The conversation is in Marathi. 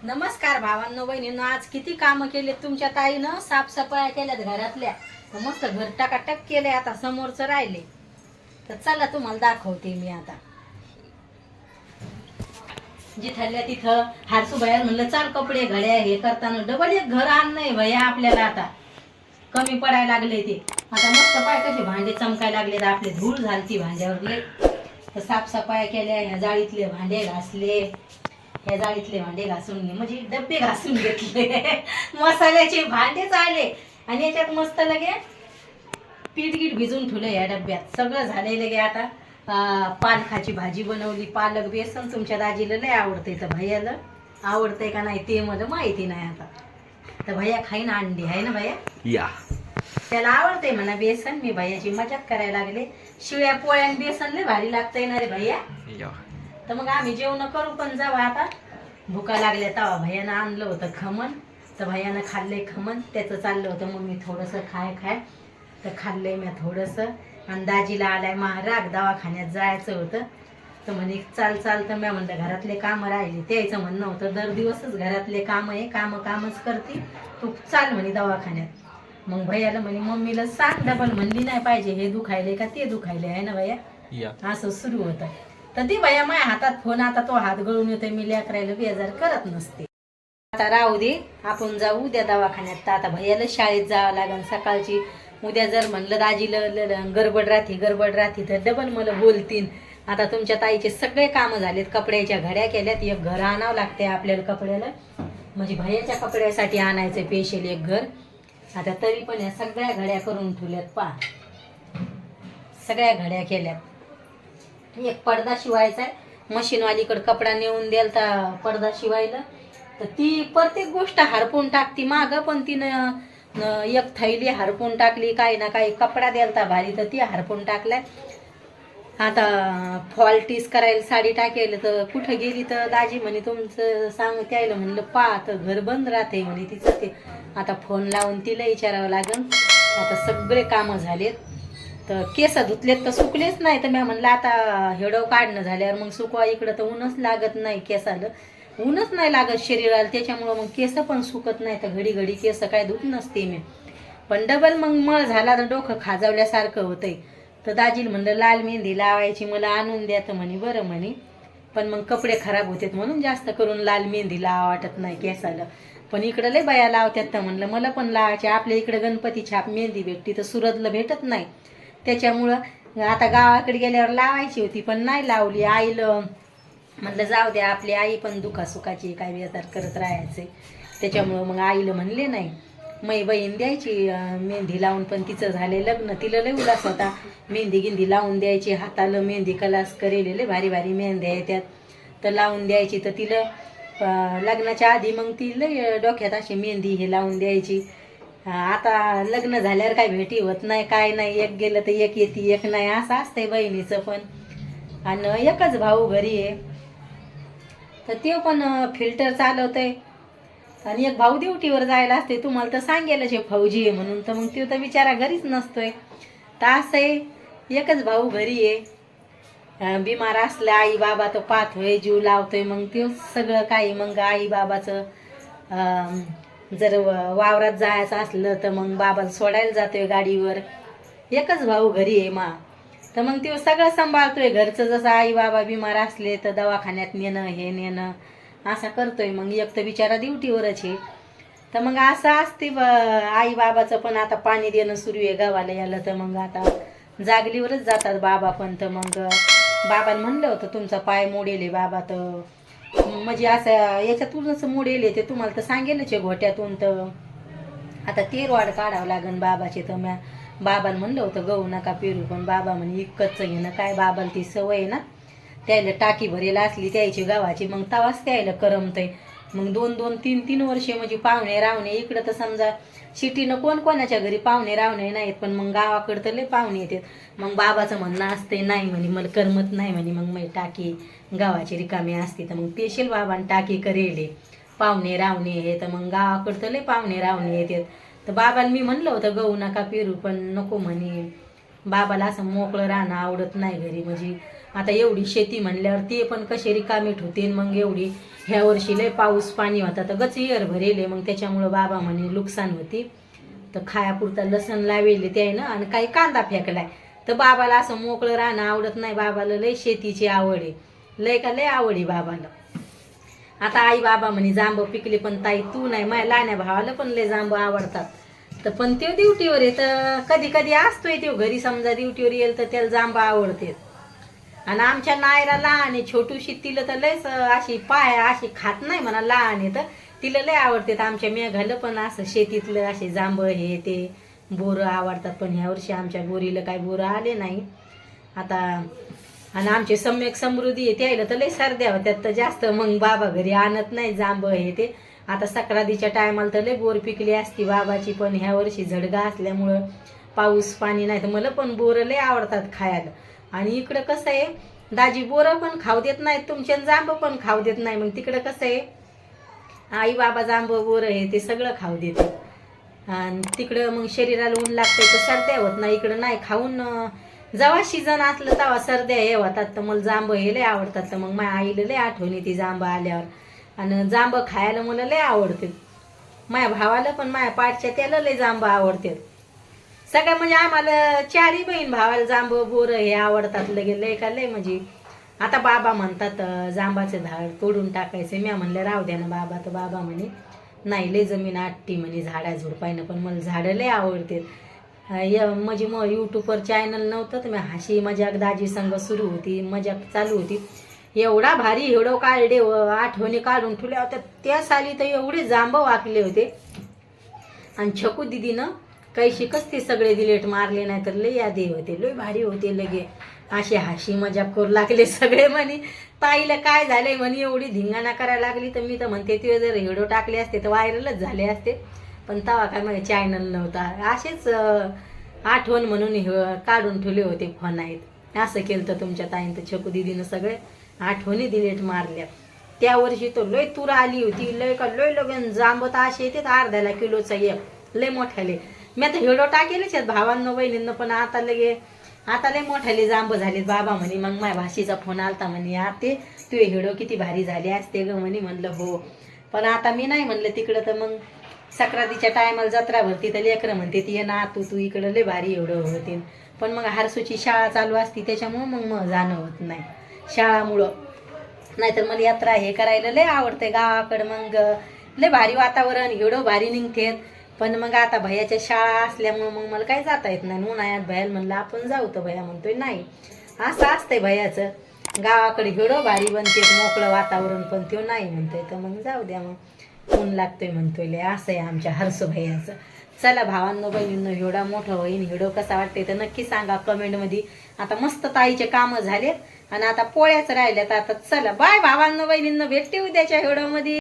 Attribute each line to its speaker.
Speaker 1: नमस्कार भावांनो बहिणींनो, आज किती कामं केले तुमच्या ताईनं. साफसफाई केल्यात घरातल्या, मस्त घर टाकाटक केले. आता समोरचं राहिले तर चला तुम्हाला दाखवते मी. आता जिथल्या तिथं हारसू भैया म्हणलं चाल कपडे घड्या हे करताना डबल एक घर आण नाही भैया आपल्याला. आता कमी पडायला लागले ते. आता मस्त पाय कसे भांडे चमकायला लागले, आपले धूळ झालती भांड्यावरले. तर साफसफाई केल्या, ह्या जाळीतले भांडे घासले, ह्या जाळीतले भांडे घासून घे म्हणजे डब्बे घासून घेतले. मसाल्याचे भांडेच आले आणि याच्यात मस्त लगे पीठ गीठ भिजून ठेवलं या डब्यात. सगळं झाले लगे. आता पालकाची भाजी बनवली, पालक बेसन. तुमच्या दाजीला लय आवडते, तर भैयाला आवडतंय का नाही ते मला माहिती नाही. आता तर भैया खाईन अंडी आहे ना भैया,
Speaker 2: या
Speaker 1: त्याला आवडते म्हणा बेसन. मी भैयाची मजाक करायला लागले. शिळ्या पोळ्या बेसन लय भारी लागतंय ना रे भैया. तर मग आम्ही जेवण करू पण जाऊ. आता भुका लागल्या तवा भैयानं आणलं होतं खमण, तर भैयानं खाल्लंय खमण. त्याचं चाललं होतं मग मी थोडंसं खाय तर खाल्लंय मी थोडंसं. आणि दाजीला आलाय महाराग, दवाखान्यात जायचं होतं. तर म्हणे चाल तर मी म्हणलं घरातले कामं राहिले. त्याचं म्हणणं होतं दर दिवसच घरातले कामं आहे, कामच करते तू, चाल म्हणे दवाखान्यात. मग भैयाला म्हणे मम्मीला सांग डबल म्हणली नाही पाहिजे, हे दुखायले का ते दुखायले आहे ना भैया. असं सुरू होतं. तर ती भैया माझ्या हातात फोन, आता तो हात गळून येतोय. मी लेकरायला बेजार करत नसते. आता राहू दे, आपण जाऊ उद्या दवाखान्यात. तर आता भैयाला शाळेत जावं लागेल सकाळची. उद्या जर म्हणलं दाजीला गडबड राहते तर डबल मला बोलतीन. आता तुमच्या ताईचे सगळे कामं झालेत. कपड्याच्या घड्या केल्यात, एक घर आणावं लागते आपल्याला कपड्याला, म्हणजे भैयाच्या कपड्यासाठी आणायचं स्पेशल एक घर. आता तरी पण या सगळ्या घड्या करून ठेवल्यात. सगळ्या घड्या केल्यात. एक पडदा शिवायचा आहे, मशीनवालीकडे कपडा नेऊन द्याल तर पडदा शिवायला. तर ती प्रत्येक गोष्ट हरपून टाकती मागं, पण तिनं एक थैली हरपून टाकली. काही ना काही कपडा द्यालता भारी, तर ती हरपून टाकलाय. आता फॉल टीस करायला साडी टाकेल, तर कुठं गेली तर दाजी म्हणे तुमचं सांग त्याला. म्हणलं तर घर बंद राहते म्हणे तिचं. ते आता फोन लावून तिला विचारावं लागेल. आता सगळे कामं झालेत. तर केस धुतलेत तर सुकलेच नाही. तर मी म्हणलं आता हेडव काढणं झाल्यावर मग सुकवा. इकडं तर ऊनच लागत नाही केसाला, ऊनच नाही लागत शरीराला. त्याच्यामुळं मग केस पण सुकत नाही. तर घडी केस काय धुत नसते मी. पण डबल मग मळ झाला तर डोकं खाजवल्यासारखं होतंय. तर दाजीला म्हणलं लाल मेहंदी लावायची मला आणून द्या. तर म्हणे बरं म्हणे, पण मग कपडे खराब होतात म्हणून जास्त करून लाल मेहंदी लावा वाटत नाही केसाला. पण इकडं लय बाया लावतात. तर म्हणलं मला पण लावायची. आपल्या इकडं गणपती छाप मेहंदी भेटती, तर सुरतला भेटत नाही. त्याच्यामुळं आता गावाकडे गेल्यावर लावायची होती पण नाही लावली. आईला म्हणलं जाऊ द्या, आपली आई पण दुखासुखाची काय बेजार करत राहायचे. त्याच्यामुळं मग आईला म्हणले नाही. मै बहीण द्यायची मेहंदी लावून, पण तिचं झाले लग्न. तिला लय उल्हास होता मेहंदी गिंदी लावून द्यायची. हाताला मेहंदी कलास करेले भारी भारी मेहंद्या येतात, तर लावून द्यायची. तर तिला लग्नाच्या आधी मग ती लय डोक्यात अशी मेहंदी हे लावून द्यायची. आता लग्न झाल्यावर काय भेटी होत नाही, काय नाही. एक गेलं तर एक येते, एक नाही, असं असतंय बहिणीचं पण. आणि एकच भाऊ घरी आहे, तर ते पण फिल्टर चालवतंय. आणि एक भाऊ ड्युटीवर जायला असते. तुम्हाला तर सांगेलच हे फौजी आहे म्हणून, तर मग ते तर बिचारा घरीच नसतोय. तर असं आहे, एकच भाऊ घरी आहे. बिमार असलं आई बाबा तो पाहतोय, जीव लावतोय. मग ते सगळं काही मग आई बाबाचं जर वावरात जायचं असलं तर मग बाबाला सोडायला जातोय गाडीवर. एकच भाऊ घरी आहे तर मग ते सगळं सांभाळतोय घरचं. जसं आई बाबा बिमार असले तर दवाखान्यात नेणं हे नेणं असं करतोय. मग एक तर बिचारा ड्युटीवरच आहे. तर मग असं असते आई बाबाचं पण. आता पाणी देणं सुरू आहे गावाला याला, तर मग आता जागलीवरच जातात बाबा पण. तर मग बाबाला म्हणलं होतं तुमचा पाय मोडेल बाबा, तर म्हणजे असं याच्यातूनच मोडेल ते तुम्हाला तर सांगेलच आहे घोट्यातून. तर आता ते रॉड काढावं लागेल बाबाचे. तर मी बाबाला म्हणलं होतं गहू नका पेरू, पण बाबा म्हणे इतकंच घेणं काय. बाबाला ती सवय आहे ना, त्याला टाकी भरेल असली त्याची गावाची, मग तवाच त्याला करमतंय. मग 2-2, 3-3 वर्षे म्हणजे पाहुणे रावणे. इकडं तर समजा सिटीनं कोणाच्या घरी पाहुणे रावणे नाहीत, पण मग गावाकडं तर लय पाहुणे येतात. मग बाबाचं म्हणणं असते नाही म्हणे मला करमत नाही म्हणे, मग मी टाकी गावाची रिकामी असते. तर मग पेशल बाबांनी टाकी करेले पाहुणे रावणे हे. तर मग गावाकडं तर लय पाहुणे रावणे येतात. तर बाबाला मी म्हणलं होतं गहू नका पेरू, पण नको म्हणे. बाबाला असं मोकळं राहणं आवडत नाही घरी, म्हणजे आता एवढी शेती म्हणल्यावर ते पण कसे रिकामीट होते. मग एवढी ह्या वर्षी लय पाऊस पाणी होता तर गच इयर भरेले, मग त्याच्यामुळं बाबा म्हणे नुकसान होती. तर खायापुरता लसण लावेले ते आहे ना, आणि काही कांदा फेकलाय. तर बाबाला असं मोकळं राहणं आवडत नाही. बाबाला लय शेतीची आवड आहे, लय का लय आवड आहे बाबाला. आता आई बाबा म्हणे जांब पिकले, पण ताई तू नाही, माझ्या लहान्या भावाला पण लय जांब आवडतात. तर पण तो ड्युटीवर आहे तर कधी कधी असतोय तो घरी, समजा ड्युटीवर येईल तर त्याला जांब आवडते. आणि आमच्या नायरा लहान आहे छोटूशी, तिला तर लयच अशी पाय अशी खात नाही म्हणा, लहान आहे तर तिला लय आवडते. आमच्या मेघाला पण असं शेतीतलं असे जांब हे ते बोरं आवडतात. पण ह्या वर्षी आमच्या बोरीला काय बोरं आले नाही आता. आणि आमचे सम्यक समृद्धी आहे त्याला तर लय सर्द्या होत्यात तर जास्त मग बाबा घरी आणत नाही जांब हे ते. आता सक्रातीच्या टायमाला तर लय बोर पिकली असती बाबाची, पण ह्या वर्षी झडगा असल्यामुळं पाऊस पाणी नाही. तर मला पण बोरं लय आवडतात खायला. आणि इकडं कसं आहे दाजी बोरं पण खाऊ देत नाहीत तुमच्या, जांब पण खाऊ देत नाही. मग तिकडं कसं आहे आई बाबा जांब बोरं हे ते सगळं खाऊ देतात. आणि तिकडं मग शरीराला ऊन लागते तर सर्द्या होत नाही. इकडं नाही खाऊन जेव्हा सीझन असलं तेव्हा सर्द्या हे होतात. तर मला जांब हे लय आवडतात. तर मग माझ्या आईला लय आठवण येते जांब आल्यावर. आणि जांब खायला मला लय आवडते. माझ्या भावाला पण माझ्या पाठच्या त्याला लय जांब आवडते. सगळ्या म्हणजे आम्हाला चारही बहीण भावाला जांब बोरं हे आवडतात लगे लय का लय. म्हणजे आता बाबा म्हणतात जांबाचे झाड तोडून टाकायचे. मी म्हणलं राहू द्या ना बाबा. तर बाबा म्हणे नाही लय जमीन आटती म्हणे झाडा झुडपायनं, पण मला झाडं लय आवडते. म्हणजे मग यूट्यूबवर चॅनल नव्हतं तर मी हशी मजाक दाजी संग सुरू होती, मजाक चालू होती. एवढा भारी एवढं काढले आठवणी काढून ठेवल्या होत्या त्या साली तर एवढे जांब वाकले होते. आणि छकू दिदीनं काही शिकच ते सगळे डिलेट मारले नाही तर लय यादी होते, लय भारी होते. लगे असे हाशी मजाक करू लागले सगळे. म्हणे ताईला काय झालंय म्हणे एवढी धिंगाणा करायला लागली. तर मी तर म्हणते ते जर व्हिडिओ टाकले असते तर व्हायरलच झाले असते, पण तेव्हा काय माझ्या चॅनल नव्हता. असेच आठवण म्हणून काढून ठेवले होते फोन आहेत. असं केलं तर तुमच्या ताईनं तर छकू दिदीनं सगळे आठवणी डिलेट मारल्या. त्या वर्षी तो लय तुरा आली होती, लय का लय लगेन जांबत असे येते अर्ध्याला किलोचा एक लय मोठ्याले. मी आता व्हिडिओ टाकेलेच आहेत भावांनो बहिणींना, पण आता लय मोठ्याले जांब झालेत. बाबा म्हणे मग माझ्या भाषेचा फोन आलता म्हणे आते तुझे व्हिडिओ किती भारी झाले असते ग म्हणे. म्हणलं हो, पण आता मी नाही म्हणलं तिकडं. तर मग सक्रातीच्या टायमाला जत्रा भरती तर लेकरं म्हणते ती ये ना तू इकडं लय भारी एवढं होते. पण मग हरसूची शाळा चालू असती त्याच्यामुळं मग जाणं होत नाही शाळामुळं. नाहीतर मला यात्रा हे करायला लय आवडते गावाकडं. मग लय भारी वातावरण एवढं भारी निघते. पण मग आता भैयाच्या शाळा असल्यामुळं मग मला काही जाता येत नाही. उन्हाळ्यात भैयाला म्हणलं आपण जाऊ तर भैया म्हणतोय नाही. असं असतंय भैयाचं, गावाकडे एवढं भारी बनते मोकळं वातावरण, पण तो नाही म्हणतोय. तर मग जाऊ द्या मग ऊन लागतोय म्हणतोय लय. असं आहे आमच्या हरसू भैयाचं. चला भावांनो बहिणींनो व्हिडिओ मोठं होईन. व्हिडिओ कसा वाटते तर नक्की सांगा कमेंटमध्ये. आता मस्त ताईचे कामं झालेत आणि आता पोळ्याच राहिल्यात. आता चला बाय भावांनो बहिणींनो, भेटते उद्याच्या व्हिडिओमध्ये.